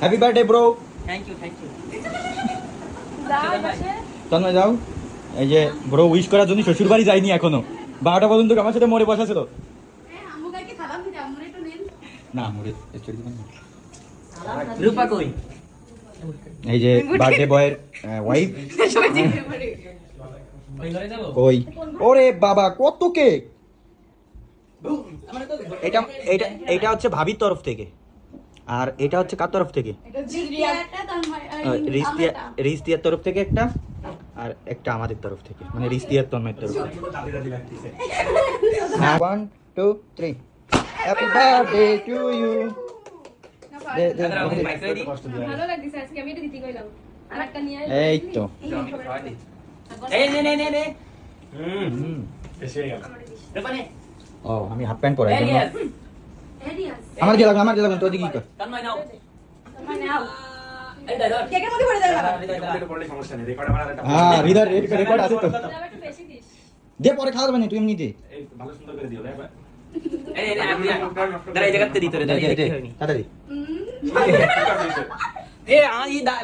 Happy birthday bro. Thank you Tanmoy যাও। এই যে ব্রো উইশ করার জন্য শ্বশুর বাড়ি যায়নি এখনো, 12টা পর্যন্ত আমার সাথে মরে বসা ছিল। না মরে রূপা কই? এই যে বার্থডে বয়ের ওয়াইফ কই। ওরে বাবা কত কেক। এটা এটা এটা হচ্ছে ভাবির তরফ থেকে, আর এটা হচ্ছে কার তরফ থেকে? রিস্তিয়ার তরফ থেকে একটা, আর একটা আমাদের তরফ থেকে, মানে রিস্তিয়ার তন্ময়ের তরফ থেকে। 1 2 3 হ্যাপি বার্থডে টু ইউ। ভালো লাগছে আজকে, আমি এটা দিতে কইলাম। আরেকটা নিয়ে এই তো এই নে এসে গেল। রূপা নে। ও আমি হাফ প্যান্ট পরাই জন্য এরিয়াস এডিয়াস আমার দিয়ে লাগবে তো দিকে কর। তন্ময় নাও। মানে নাও এই দাদা কেকের মধ্যে পড়ে যাবে এটা করলে সমস্যা নেই, রেকর্ড আমার একটা হ্যাঁ হৃদয় রেকর্ড আছে তো, দাও একটু বেশি দিস। দে পরে খাওয়া যাবে না তুই এমনি দে। এই ভালো সুন্দর করে দিও একবার। এই আমি দাঁড়া এই জায়গাতে দিই তোরে, দাঁড়া দে দেখি দে হয়নি। তাড়াতাড়ি। A I the